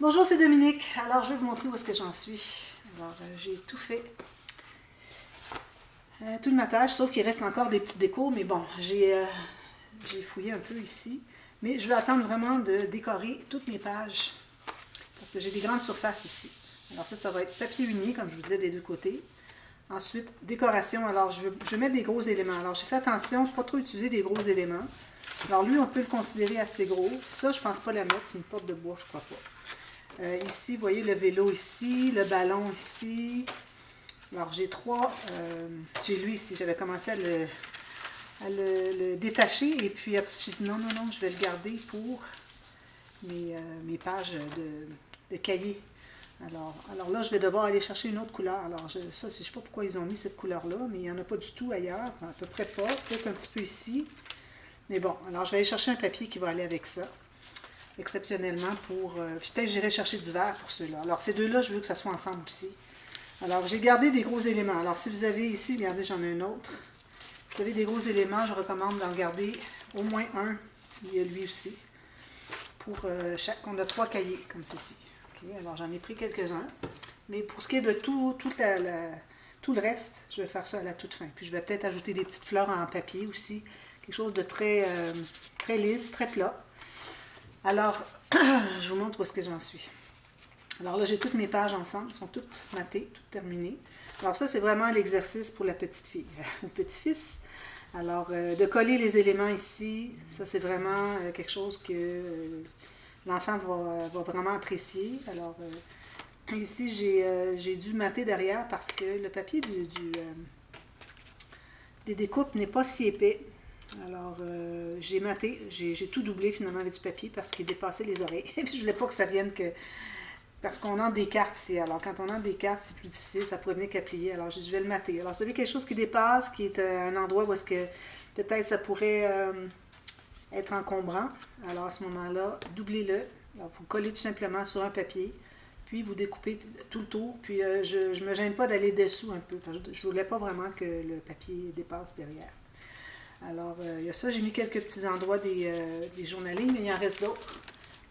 Bonjour, c'est Dominique. Alors, je vais vous montrer où est-ce que j'en suis. Alors, j'ai tout fait. Tout le matage, sauf qu'il reste encore des petits décos, mais bon, j'ai fouillé un peu ici. Mais je vais attendre vraiment de décorer toutes mes pages, parce que j'ai des grandes surfaces ici. Alors ça va être papier uni, comme je vous disais, des deux côtés. Ensuite, décoration. Alors, je vais mettre des gros éléments. Alors, j'ai fait attention de ne pas trop utiliser des gros éléments. Alors, lui, on peut le considérer assez gros. Ça, je ne pense pas la mettre. C'est une porte de bois, je crois pas. Ici, vous voyez le vélo ici, le ballon ici. Alors, j'ai trois. J'ai lui ici. J'avais commencé à le détacher. Et puis, après, j'ai dit non, je vais le garder pour mes pages de cahier. Alors là, je vais devoir aller chercher une autre couleur. Alors, ça, je ne sais pas pourquoi ils ont mis cette couleur-là, mais il n'y en a pas du tout ailleurs. À peu près pas. Peut-être un petit peu ici. Mais bon, alors je vais aller chercher un papier qui va aller avec ça. Exceptionnellement pour... puis peut-être j'irai chercher du vert pour ceux-là. Alors, ces deux-là, je veux que ça soit ensemble aussi. Alors, j'ai gardé des gros éléments. Alors, si vous avez ici, regardez, j'en ai un autre. Si vous avez des gros éléments, je recommande d'en garder au moins un. Il y a lui aussi. Pour chaque... On a 3 cahiers, comme ceci. Okay, alors, j'en ai pris quelques-uns. Mais pour ce qui est de tout le reste, je vais faire ça à la toute fin. Puis, je vais peut-être ajouter des petites fleurs en papier aussi. Quelque chose de très lisse, très plat. Alors, je vous montre où est-ce que j'en suis. Alors là, j'ai toutes mes pages ensemble. Elles sont toutes matées, toutes terminées. Alors ça, c'est vraiment l'exercice pour la petite fille ou petit-fils. Alors, de coller les éléments ici, ça, c'est vraiment quelque chose que l'enfant va vraiment apprécier. Alors, ici, j'ai dû mater derrière parce que le papier des découpes n'est pas si épais. Alors, j'ai maté, j'ai tout doublé finalement avec du papier parce qu'il dépassait les oreilles. Je voulais pas que ça vienne que... Parce qu'on a des cartes ici. Alors, quand on a des cartes, c'est plus difficile, ça pourrait venir qu'à plier. Alors, je vais le mater. Alors, si vous avez quelque chose qui dépasse, qui est un endroit où est-ce que peut-être ça pourrait être encombrant, alors à ce moment-là, doublez-le. Alors, vous collez tout simplement sur un papier, puis vous découpez tout le tour. Puis, je ne me gêne pas d'aller dessous un peu, parce que je ne voulais pas vraiment que le papier dépasse derrière. Alors, il y a ça, j'ai mis quelques petits endroits des journalings, mais il en reste d'autres.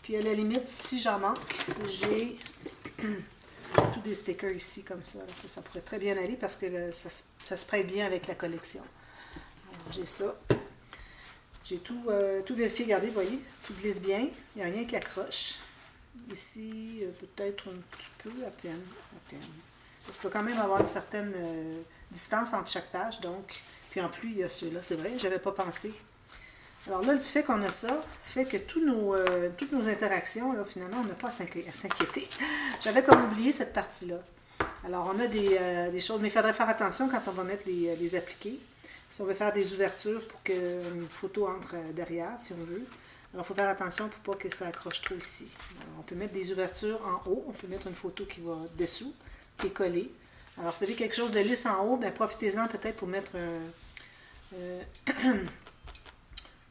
Puis à la limite, si j'en manque, j'ai tous des stickers ici comme ça. Ça pourrait très bien aller parce que ça se prête bien avec la collection. Alors, j'ai ça. J'ai tout vérifié, regardez, vous voyez, tout glisse bien. Il n'y a rien qui accroche. Ici, peut-être un petit peu, à peine. Parce qu'il faut quand même avoir une certaine distance entre chaque page, donc... Puis en plus, il y a ceux-là, c'est vrai, je n'avais pas pensé. Alors là, du fait qu'on a ça, fait que toutes nos interactions, là, finalement, on n'a pas à s'inquiéter. J'avais comme oublié cette partie-là. Alors, on a des choses, mais il faudrait faire attention quand on va mettre les appliqués. Si on veut faire des ouvertures pour qu'une photo entre derrière, si on veut. Alors, il faut faire attention pour pas que ça accroche trop ici. Alors, on peut mettre des ouvertures en haut, on peut mettre une photo qui va dessous, qui est collée. Alors, si vous avez quelque chose de lisse en haut, bien, profitez-en peut-être pour mettre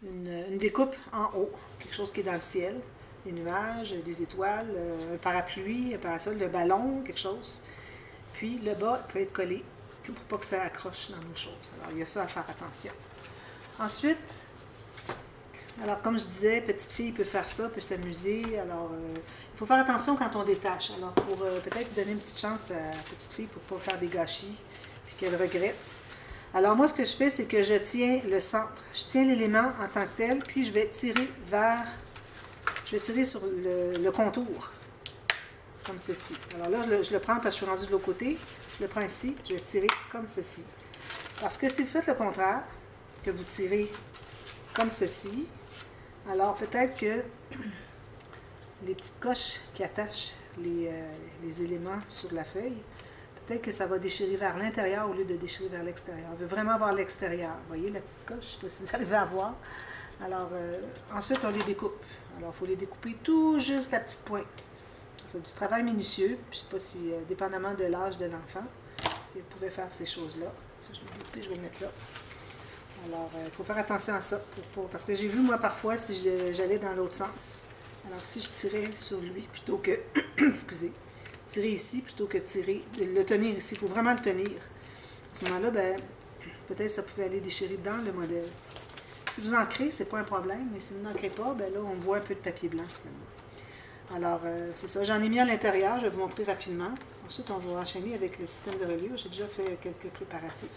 une découpe en haut, quelque chose qui est dans le ciel, des nuages, des étoiles, un parapluie, un parasol, le ballon, quelque chose. Puis le bas peut être collé pour pas que ça accroche dans nos choses. Alors, il y a ça à faire attention. Ensuite, alors comme je disais, petite fille peut faire ça, peut s'amuser. Alors, il faut faire attention quand on détache. Alors, pour peut-être donner une petite chance à la petite fille pour ne pas faire des gâchis, puis qu'elle regrette. Alors, moi, ce que je fais, c'est que je tiens le centre. Je tiens l'élément en tant que tel, puis je vais tirer sur le contour, comme ceci. Alors là, je le prends parce que je suis rendue de l'autre côté. Je le prends ici, je vais tirer comme ceci. Parce que si vous faites le contraire, que vous tirez comme ceci, alors peut-être que les petites coches qui attachent les éléments sur la feuille, peut-être que ça va déchirer vers l'intérieur au lieu de déchirer vers l'extérieur. On veut vraiment voir l'extérieur. Vous voyez la petite coche? Je ne sais pas si vous arrivez à voir. Alors, ensuite, on les découpe. Alors, il faut les découper tout juste la petite pointe. C'est du travail minutieux. Je ne sais pas si, dépendamment de l'âge de l'enfant, s'il pourrait faire ces choses-là. Ça, je vais le découper, je vais le mettre là. Alors, il faut faire attention à ça. Parce que j'ai vu, moi, parfois, si j'allais dans l'autre sens. Alors, si je tirais sur lui plutôt que... excusez. Tirer ici plutôt que le tenir ici. Il faut vraiment le tenir. À ce moment-là, ben, peut-être ça pouvait aller déchirer dans le modèle. Si vous ancrez, c'est pas un problème, mais si vous n'ancrez pas, ben là, on voit un peu de papier blanc finalement. Alors, c'est ça. J'en ai mis à l'intérieur. Je vais vous montrer rapidement. Ensuite, on va enchaîner avec le système de reliure. J'ai déjà fait quelques préparatifs.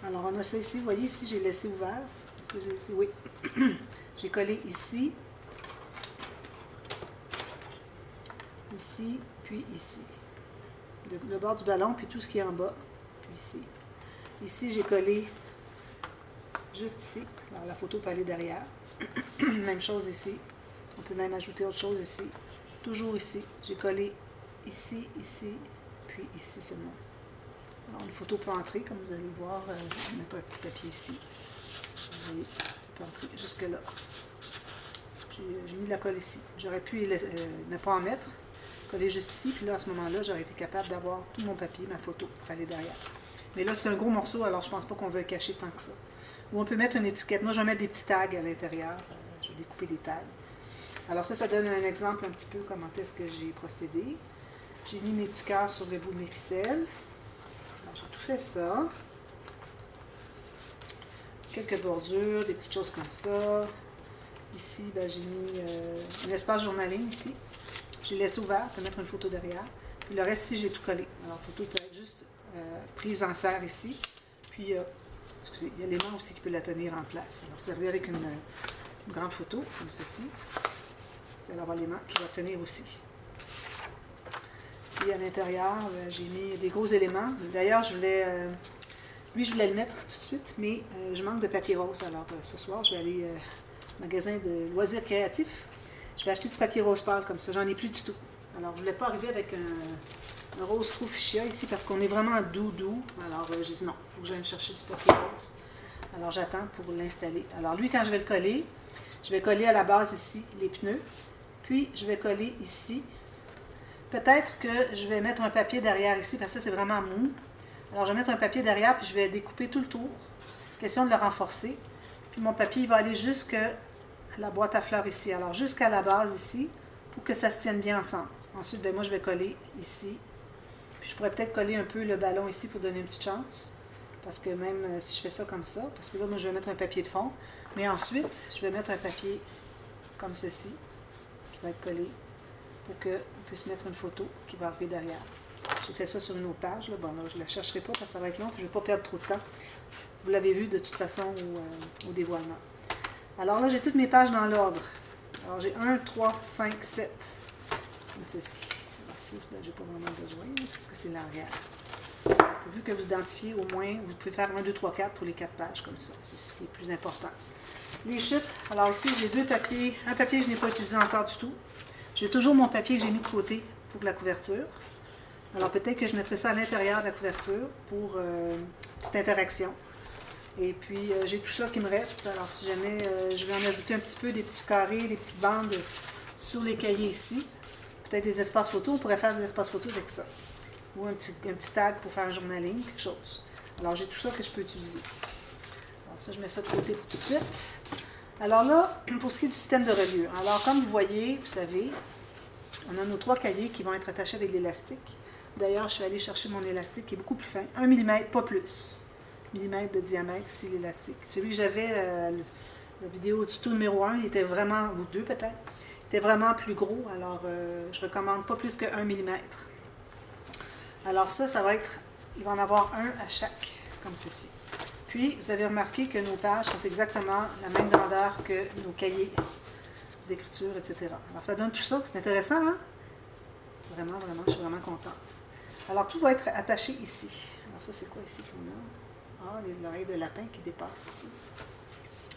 Alors, on a ça ici. Vous voyez, ici, j'ai laissé ouvert. Est-ce que j'ai laissé? Oui. J'ai collé ici. Ici, puis ici. Le bord du ballon, puis tout ce qui est en bas. Puis ici. Ici, j'ai collé juste ici. Alors, la photo peut aller derrière. Même chose ici. On peut même ajouter autre chose ici. Toujours ici. J'ai collé ici, ici, puis ici seulement. Alors, une photo peut entrer, comme vous allez voir. Je vais mettre un petit papier ici. Vous voyez, ça peut entrer jusque-là. J'ai mis de la colle ici. J'aurais pu ne pas en mettre. Coller juste ici, puis là, à ce moment-là, j'aurais été capable d'avoir tout mon papier, ma photo, pour aller derrière. Mais là, c'est un gros morceau, alors je ne pense pas qu'on veut le cacher tant que ça. Ou on peut mettre une étiquette. Moi, je vais mettre des petits tags à l'intérieur. Je vais découper des tags. Alors ça donne un exemple un petit peu comment est-ce que j'ai procédé. J'ai mis mes petits cœurs sur le bout de mes ficelles. Alors, j'ai tout fait ça. Quelques bordures, des petites choses comme ça. Ici, ben, j'ai mis un espace journaling ici. J'ai laissé ouvert pour mettre une photo derrière. Puis le reste, ici, j'ai tout collé. Alors, la photo peut être juste prise en serre ici. Puis, excusez, il y a l'aimant aussi qui peut la tenir en place. Alors, vous arrivez avec une grande photo, comme ceci. Vous allez avoir l'aimant qui va tenir aussi. Puis, à l'intérieur, j'ai mis des gros éléments. D'ailleurs, lui, je voulais le mettre tout de suite, mais je manque de papier rose. Alors, ce soir, je vais aller au magasin de loisirs créatifs. Je vais acheter du papier rose pâle comme ça. J'en ai plus du tout. Alors, je ne voulais pas arriver avec un rose trop fuchsia ici parce qu'on est vraiment doux. Alors, j'ai dit non, il faut que j'aille chercher du papier rose. Alors, j'attends pour l'installer. Alors, lui, quand je vais le coller, je vais coller à la base ici les pneus. Puis, je vais coller ici. Peut-être que je vais mettre un papier derrière ici parce que ça, c'est vraiment mou. Alors, je vais mettre un papier derrière puis je vais découper tout le tour. Question de le renforcer. Puis, mon papier, il va aller jusque la boîte à fleurs ici. Alors, jusqu'à la base ici, pour que ça se tienne bien ensemble. Ensuite, ben, moi, je vais coller ici. Puis, je pourrais peut-être coller un peu le ballon ici pour donner une petite chance. Parce que même si je fais ça comme ça, parce que là, moi, je vais mettre un papier de fond. Mais ensuite, je vais mettre un papier comme ceci, qui va être collé pour qu'on puisse mettre une photo qui va arriver derrière. J'ai fait ça sur une autre page. Là. Bon, là, je ne la chercherai pas parce que ça va être long. Puis je ne vais pas perdre trop de temps. Vous l'avez vu de toute façon au dévoilement. Alors là, j'ai toutes mes pages dans l'ordre. Alors j'ai 1, 3, 5, 7. Comme ceci. Alors 6, ben, je n'ai pas vraiment besoin parce que c'est l'arrière. Vu que vous identifiez au moins, vous pouvez faire 1, 2, 3, 4 pour les 4 pages comme ça. C'est ce qui est le plus important. Les chutes. Alors ici, j'ai 2 papiers. Un papier que je n'ai pas utilisé encore du tout. J'ai toujours mon papier que j'ai mis de côté pour la couverture. Alors peut-être que je mettrai ça à l'intérieur de la couverture pour une petite interaction. Et puis, j'ai tout ça qui me reste. Alors, si jamais, je vais en ajouter un petit peu, des petits carrés, des petites bandes sur les cahiers ici. Peut-être des espaces photos. On pourrait faire des espaces photos avec ça. Ou un petit tag pour faire un journaling, quelque chose. Alors, j'ai tout ça que je peux utiliser. Alors, ça, je mets ça de côté pour tout de suite. Alors là, pour ce qui est du système de reliure. Alors, comme vous voyez, vous savez, on a nos 3 cahiers qui vont être attachés avec l'élastique. D'ailleurs, je suis allée chercher mon élastique qui est beaucoup plus fin. 1 mm, pas plus. Mm de diamètre, ici l'élastique. Celui que j'avais, la vidéo tuto numéro 1, il était vraiment, ou 2 peut-être, il était vraiment plus gros, alors je recommande pas plus que 1 mm. Alors ça va être, il va en avoir un à chaque, comme ceci. Puis, vous avez remarqué que nos pages sont exactement la même grandeur que nos cahiers d'écriture, etc. Alors ça donne tout ça, c'est intéressant, hein? Vraiment, vraiment, je suis vraiment contente. Alors tout va être attaché ici. Alors ça, c'est quoi ici qu'on a? Ah, l'oreille de lapin qui dépasse ici.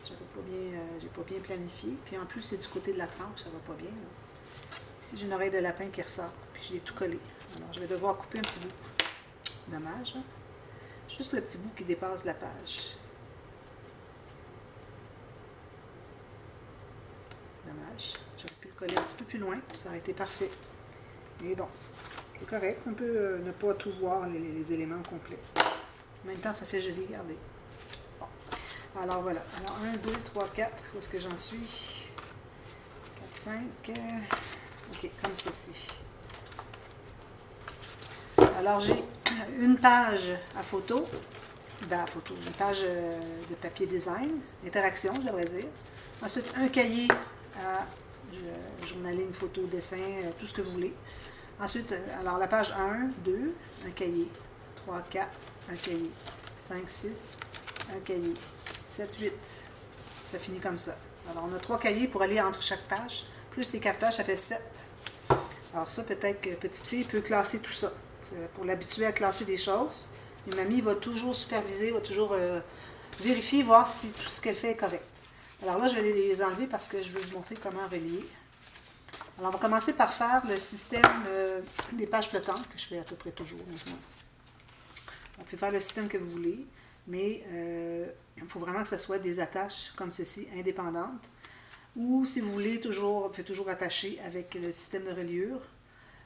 J'ai pas bien planifié. Puis en plus, c'est du côté de la tranche, ça va pas bien. Là. Ici, j'ai une oreille de lapin qui ressort. Puis je l'ai tout collé. Alors, je vais devoir couper un petit bout. Dommage. Hein? Juste le petit bout qui dépasse la page. Dommage. J'aurais pu le coller un petit peu plus loin. Ça aurait été parfait. Mais bon, c'est correct. On peut ne pas tout voir, les éléments complets. En même temps, ça fait joli, regardez. Bon. Alors voilà. Alors 1, 2, 3, 4. Où est-ce que j'en suis? 4, 5. OK, comme ceci. Alors j'ai une page à photo. Ben, à photo. Une page de papier design. Interaction, je devrais dire. Ensuite, un cahier à journaling, photo, dessin, tout ce que vous voulez. Ensuite, alors la page 1, 2, un cahier, 3, 4, un cahier, 5, 6, un cahier, 7, 8. Ça finit comme ça. Alors, on a 3 cahiers pour aller entre chaque page. Plus les 4 pages, ça fait 7. Alors ça, peut-être que petite fille peut classer tout ça. Pour l'habituer à classer des choses. Et mamie va toujours superviser, va toujours vérifier, voir si tout ce qu'elle fait est correct. Alors là, je vais les enlever parce que je vais vous montrer comment relier. Alors, on va commencer par faire le système des pages flottantes, que je fais à peu près toujours maintenant. On peut faire le système que vous voulez, mais il faut vraiment que ce soit des attaches comme ceci, indépendantes. Ou si vous voulez, vous pouvez toujours attacher avec le système de reliure.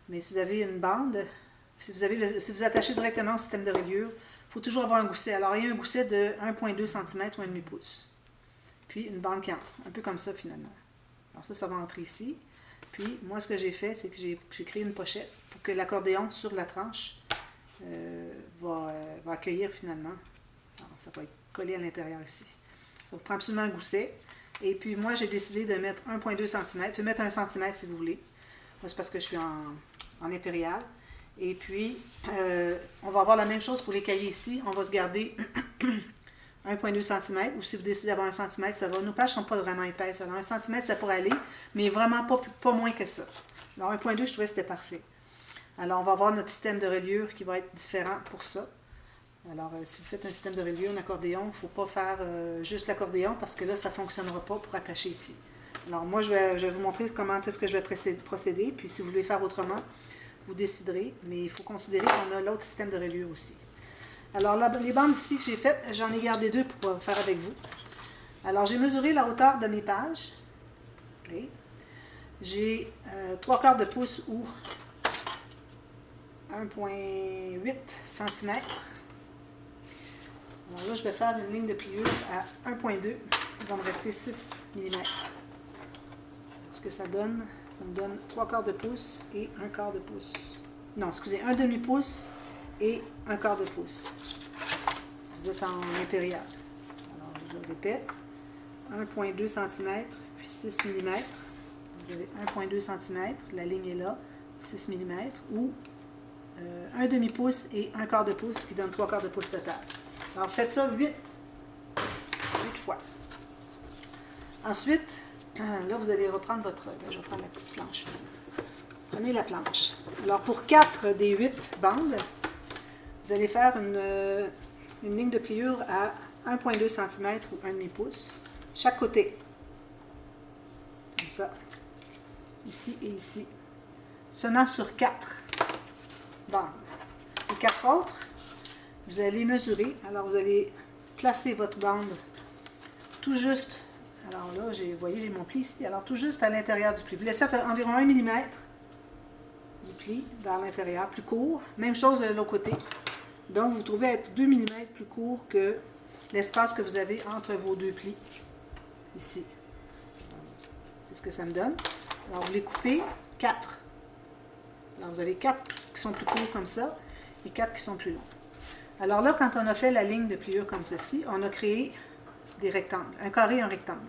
Mais si vous avez une bande, si vous attachez directement au système de reliure, il faut toujours avoir un gousset. Alors, il y a un gousset de 1,2 cm ou 1,5 pouce. Puis une bande qui entre, un peu comme ça finalement. Alors ça va entrer ici. Puis, moi, ce que j'ai fait, c'est que j'ai créé une pochette pour que l'accordéon sur la tranche va accueillir finalement. Alors, ça va être collé à l'intérieur ici. Ça vous prend absolument un gousset. Et puis, moi, j'ai décidé de mettre 1,2 cm. Vous pouvez mettre 1 cm si vous voulez. Moi, c'est parce que je suis en impérial. Et puis, on va avoir la même chose pour les cahiers ici. On va se garder 1,2 cm, ou si vous décidez d'avoir 1 cm, ça va. Nos pages ne sont pas vraiment épaisses. Alors, 1 cm, ça pourrait aller, mais vraiment pas moins que ça. Alors, 1,2, je trouvais que c'était parfait. Alors, on va avoir notre système de reliure qui va être différent pour ça. Alors, si vous faites un système de reliure, un accordéon, il ne faut pas faire juste l'accordéon, parce que là, ça ne fonctionnera pas pour attacher ici. Alors, moi, je vais vous montrer comment est-ce que je vais procéder, puis si vous voulez faire autrement, vous déciderez, mais il faut considérer qu'on a l'autre système de reliure aussi. Alors, les bandes ici que j'ai faites, j'en ai gardé 2 pour faire avec vous. Alors, j'ai mesuré la hauteur de mes pages. Okay. J'ai 3/4 de pouce ou 1,8 cm. Alors là, je vais faire une ligne de pliure à 1,2. Il va me rester 6 mm. Ce que ça donne, ça me donne 3/4 de pouce et 1/4 de pouce. Non, excusez, 1/2 pouce et 1/4 de pouce. Si vous êtes en impérial. Alors, je le répète. 1,2 cm, puis 6 mm. Vous avez 1,2 cm, la ligne est là, 6 mm, ou 1/2 pouce et 1/4 de pouce, qui donne 3/4 de pouce total. Alors, faites ça 8 fois. Ensuite, là, vous allez reprendre votre... je vais prendre la petite planche. Prenez la planche. Alors, pour 4 des 8 bandes, vous allez faire une ligne de pliure à 1,2 cm ou 1,5 pouce, chaque côté. Comme ça. Ici et ici. Seulement sur 4 bandes. Les 4 autres, vous allez mesurer. Alors, vous allez placer votre bande tout juste. Alors là, vous voyez, j'ai mon pli ici. Alors, tout juste à l'intérieur du pli. Vous laissez environ 1 mm du pli vers l'intérieur, plus court. Même chose de l'autre côté. Donc, vous trouvez être 2 mm plus court que l'espace que vous avez entre vos 2 plis. Ici. C'est ce que ça me donne. Alors, vous les coupez 4. Alors, vous avez 4 qui sont plus courts comme ça et 4 qui sont plus longs. Alors là, quand on a fait la ligne de pliure comme ceci, on a créé des rectangles, un carré et un rectangle.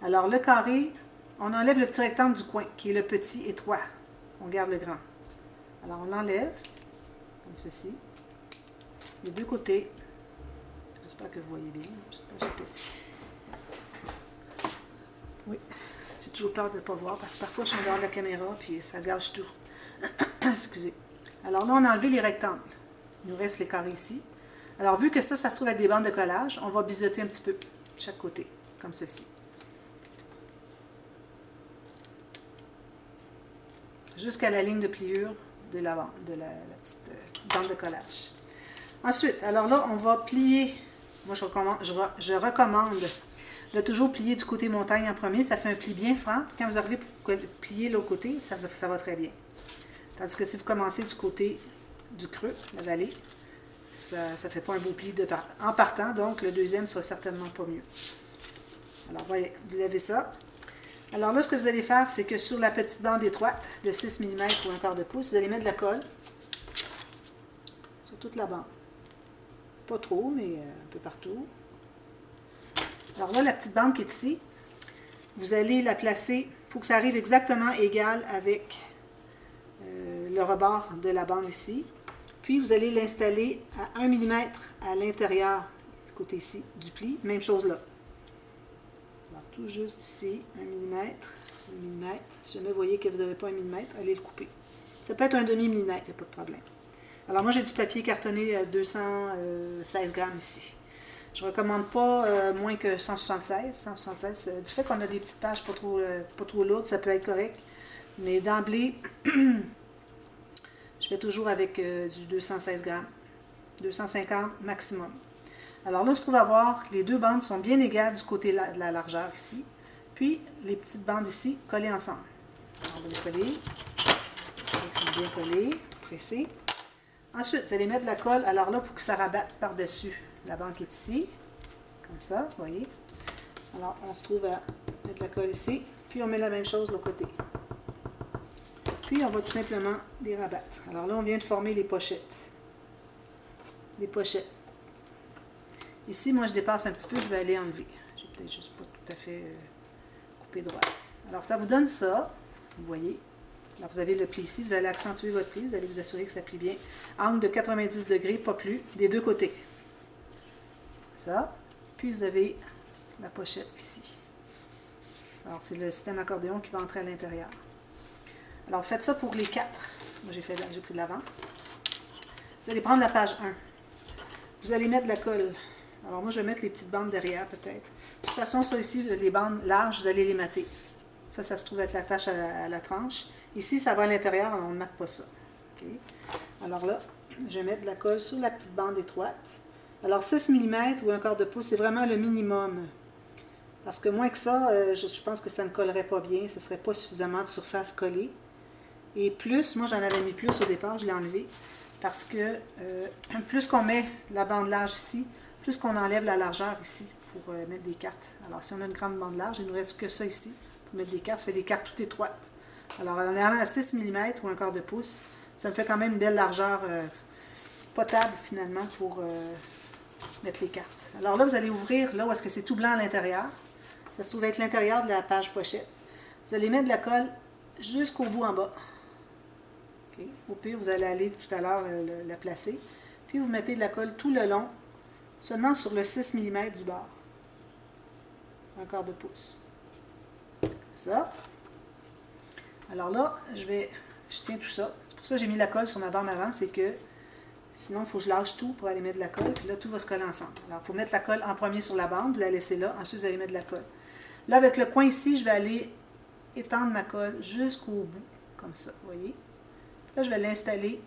Alors, le carré, on enlève le petit rectangle du coin, qui est le petit étroit. On garde le grand. Alors, on l'enlève, comme ceci, des deux côtés. J'espère que vous voyez bien. Oui, j'ai toujours peur de ne pas voir, parce que parfois, je suis en dehors de la caméra, puis ça gâche tout. Excusez. Alors là, on a enlevé les rectangles. Il nous reste les carrés ici. Alors, vu que ça se trouve être des bandes de collage, on va biseauter un petit peu chaque côté, comme ceci. Jusqu'à la ligne de pliure de la petite bande de collage. Ensuite, alors là, on va plier. Moi, je recommande de toujours plier du côté montagne en premier. Ça fait un pli bien franc. Quand vous arrivez pour plier l'autre côté, ça va très bien. Tandis que si vous commencez du côté du creux, la vallée, ça ne fait pas un beau pli en partant, donc le deuxième ne sera certainement pas mieux. Alors, voyez, vous levez ça. Alors là, ce que vous allez faire, c'est que sur la petite bande étroite de 6 mm ou 1/4 de pouce, vous allez mettre de la colle sur toute la bande. Pas trop, mais un peu partout. Alors là, la petite bande qui est ici, vous allez la placer faut que ça arrive exactement égal avec le rebord de la bande ici. Puis vous allez l'installer à 1 mm à l'intérieur, côté ici, du pli. Même chose là. Alors tout juste ici, 1 mm, 1 mm. Si jamais vous voyez que vous n'avez pas 1 mm, allez le couper. Ça peut être un demi millimètre, il n'y a pas de problème. Alors moi j'ai du papier cartonné à 216 grammes ici. Je ne recommande pas moins que 176. 176 du fait qu'on a des petites pages pas trop lourdes, ça peut être correct. Mais d'emblée, je fais toujours avec du 216 grammes. 250 maximum. Alors là, je trouve avoir les deux bandes sont bien égales du côté de la largeur ici. Puis les petites bandes ici collées ensemble. Alors, on va les coller. Ils sont bien collés, pressés. Ensuite, vous allez mettre de la colle. Alors là, pour que ça rabatte par-dessus la bande qui est ici. Comme ça, vous voyez. Alors, on se trouve à mettre de la colle ici. Puis on met la même chose de l'autre côté. Puis on va tout simplement les rabattre. Alors là, on vient de former les pochettes. Les pochettes. Ici, moi, je dépasse un petit peu, je vais aller enlever. J'ai peut-être juste pas tout à fait coupé droit. Alors, ça vous donne ça. Vous voyez. Alors, vous avez le pli ici. Vous allez accentuer votre pli. Vous allez vous assurer que ça plie bien. Angle de 90 degrés, pas plus, des deux côtés. Ça. Puis, vous avez la pochette ici. Alors, c'est le système accordéon qui va entrer à l'intérieur. Alors, faites ça pour les 4. Moi, j'ai pris de l'avance. Vous allez prendre la page 1. Vous allez mettre de la colle. Alors, moi, je vais mettre les petites bandes derrière, peut-être. De toute façon, ça ici, les bandes larges, vous allez les mater. Ça se trouve être l'attache à la tranche. Ici, ça va à l'intérieur, on ne mate pas ça. Okay. Alors là, je vais mettre de la colle sur la petite bande étroite. Alors, 6 mm ou un quart de pouce, c'est vraiment le minimum. Parce que moins que ça, je pense que ça ne collerait pas bien. Ce ne serait pas suffisamment de surface collée. Et plus, moi, j'en avais mis plus au départ, je l'ai enlevé. Parce que plus qu'on met la bande large ici, plus qu'on enlève la largeur ici pour mettre des cartes. Alors, si on a une grande bande large, il ne nous reste que ça ici pour mettre des cartes. Ça fait des cartes toutes étroites. Alors, en allant à 6 mm ou un quart de pouce, ça me fait quand même une belle largeur potable, finalement, pour mettre les cartes. Alors là, vous allez ouvrir là où est-ce que c'est tout blanc à l'intérieur. Ça se trouve être l'intérieur de la page pochette. Vous allez mettre de la colle jusqu'au bout en bas. Okay. Au pire, vous allez aller tout à l'heure la placer. Puis, vous mettez de la colle tout le long, seulement sur le 6 mm du bord. Un quart de pouce. Ça. Alors là, je tiens tout ça. C'est pour ça que j'ai mis la colle sur ma bande avant, c'est que sinon, il faut que je lâche tout pour aller mettre de la colle. Puis là, tout va se coller ensemble. Alors, il faut mettre la colle en premier sur la bande, vous la laissez là. Ensuite, vous allez mettre de la colle. Là, avec le coin ici, je vais aller étendre ma colle jusqu'au bout, comme ça, vous voyez. Là, je vais l'installer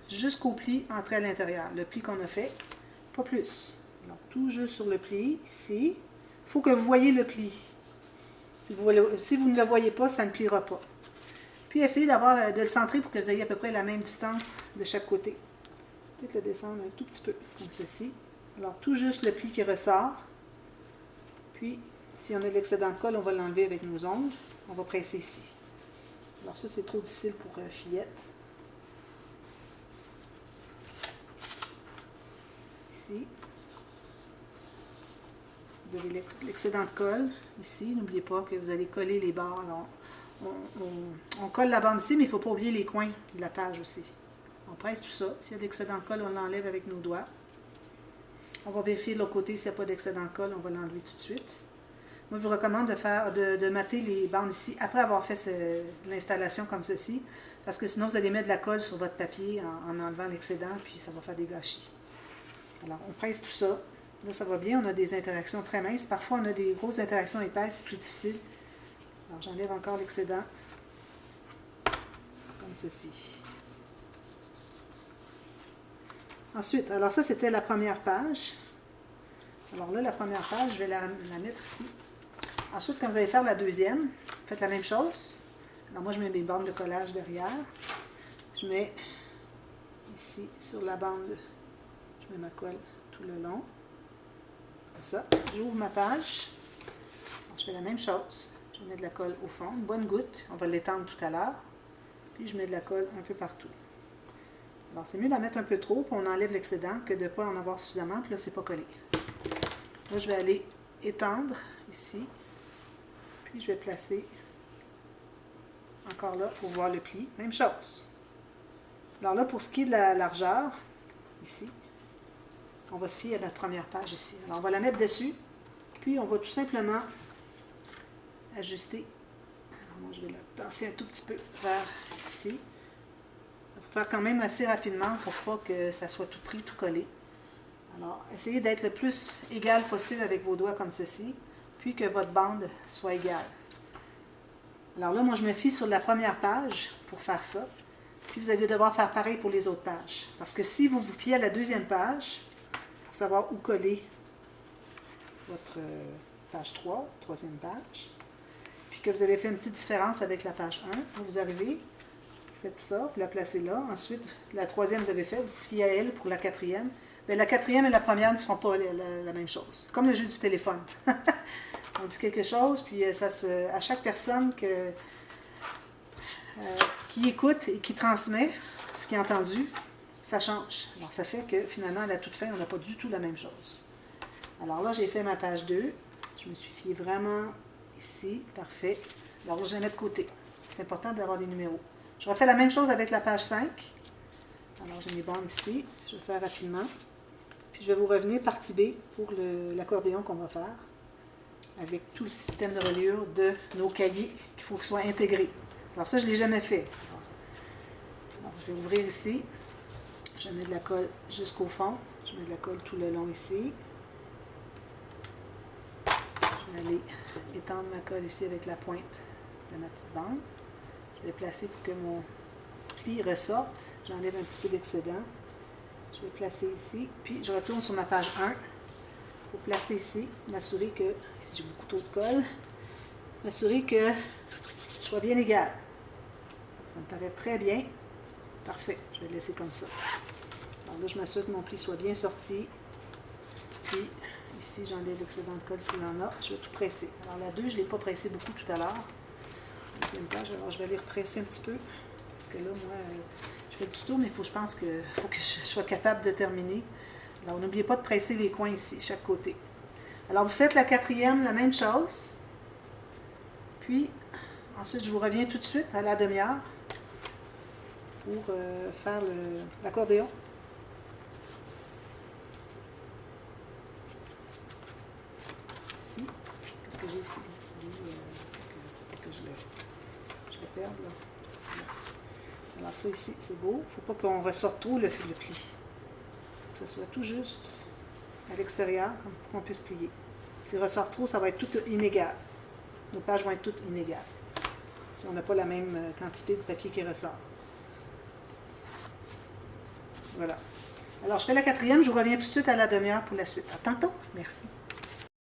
jusqu'au pli entré à l'intérieur. Le pli qu'on a fait, pas plus. Alors, tout juste sur le pli, ici. Il faut que vous voyez le pli. Si vous ne le voyez pas, ça ne pliera pas. Puis, essayez de le centrer pour que vous ayez à peu près la même distance de chaque côté. Peut-être le descendre un tout petit peu, comme ceci. Alors, tout juste le pli qui ressort. Puis, si on a de l'excédent de colle, on va l'enlever avec nos ongles. On va presser ici. Alors ça, c'est trop difficile pour fillette. Ici. Vous avez l'excédent de colle ici. N'oubliez pas que vous allez coller les bords. Alors, on colle la bande ici, mais il ne faut pas oublier les coins de la page aussi. On presse tout ça. S'il y a de l'excédent de colle, on l'enlève avec nos doigts. On va vérifier de l'autre côté s'il n'y a pas d'excédent de colle. On va l'enlever tout de suite. Moi, je vous recommande de mater les bandes ici après avoir fait l'installation comme ceci, parce que sinon, vous allez mettre de la colle sur votre papier en enlevant l'excédent, puis ça va faire des gâchis. Alors, on presse tout ça. Là, ça va bien. On a des interactions très minces. Parfois, on a des grosses interactions épaisses, c'est plus difficile. Alors, j'enlève encore l'excédent, comme ceci. Ensuite, alors ça, c'était la première page. Alors là, la première page, je vais la mettre ici. Ensuite, quand vous allez faire la deuxième, faites la même chose. Alors moi, je mets mes bandes de collage derrière. Je mets ici, sur la bande, je mets ma colle tout le long. Comme ça. J'ouvre ma page. Alors, je fais la même chose. Je mets de la colle au fond, une bonne goutte. On va l'étendre tout à l'heure. Puis, je mets de la colle un peu partout. Alors, c'est mieux d'en mettre un peu trop, puis on enlève l'excédent, que de ne pas en avoir suffisamment, puis là, c'est pas collé. Là, je vais aller étendre ici. Puis, je vais placer encore là, pour voir le pli, même chose. Alors là, pour ce qui est de la largeur, ici, on va se fier à notre première page ici. Alors, on va la mettre dessus, puis on va tout simplement ajuster. Alors, moi, je vais la tasser un tout petit peu vers ici. Il faut faire quand même assez rapidement pour pas que ça soit tout pris, tout collé. Alors, essayez d'être le plus égal possible avec vos doigts comme ceci, puis que votre bande soit égale. Alors là, moi, je me fie sur la première page pour faire ça. Puis vous allez devoir faire pareil pour les autres pages. Parce que si vous vous fiez à la deuxième page, pour savoir où coller votre page 3, troisième page, puis que vous avez fait une petite différence avec la page 1, vous arrivez, vous faites ça, vous la placez là. Ensuite, la troisième, vous avez fait, vous fiez à elle pour la quatrième. Bien, la quatrième et la première ne seront pas la même chose. Comme le jeu du téléphone. On dit quelque chose, puis à chaque personne qui écoute et qui transmet ce qui est entendu, ça change. Alors, ça fait que finalement, à la toute fin, on n'a pas du tout la même chose. Alors là, j'ai fait ma page 2. Je me suis fiée vraiment ici. Parfait. Alors, je la mets de côté. C'est important d'avoir les numéros. Je refais la même chose avec la page 5. Alors, j'ai mes bandes ici. Je vais faire rapidement. Puis, je vais vous revenir partie B pour l'accordéon qu'on va faire, avec tout le système de reliure de nos cahiers qu'il faut qu'ils soient intégrés. Alors ça, je ne l'ai jamais fait. Alors, je vais ouvrir ici. Je mets de la colle jusqu'au fond. Je mets de la colle tout le long ici. Je vais aller étendre ma colle ici avec la pointe de ma petite bande. Je vais placer pour que mon pli ressorte. J'enlève un petit peu d'excédent. Je vais placer ici. Puis je retourne sur ma page 1. Pour placer ici, m'assurer que, ici j'ai beaucoup trop de colle, m'assurer que je sois bien égal. Ça me paraît très bien. Parfait, je vais le laisser comme ça. Alors là, je m'assure que mon pli soit bien sorti. Puis ici, j'enlève l'excédent de colle s'il y en a. Je vais tout presser. Alors la 2, je ne l'ai pas pressé beaucoup tout à l'heure. Deuxième page, alors je vais aller represser un petit peu. Parce que là, moi, je fais du tour, mais il faut que je sois capable de terminer. Alors, n'oubliez pas de presser les coins ici, chaque côté. Alors, vous faites la quatrième, la même chose. Puis, ensuite, je vous reviens tout de suite à la demi-heure pour faire l'accordéon. Ici. Qu'est-ce que j'ai ici? Il faut que je le perde, là. Alors, ça ici, c'est beau. Il ne faut pas qu'on ressorte trop le pli. Que ce soit tout juste à l'extérieur, pour qu'on puisse plier. S'il ressort trop, ça va être tout inégal. Nos pages vont être toutes inégales. Si on n'a pas la même quantité de papier qui ressort. Voilà. Alors, je fais la quatrième, je vous reviens tout de suite à la demi-heure pour la suite. À tantôt. Merci.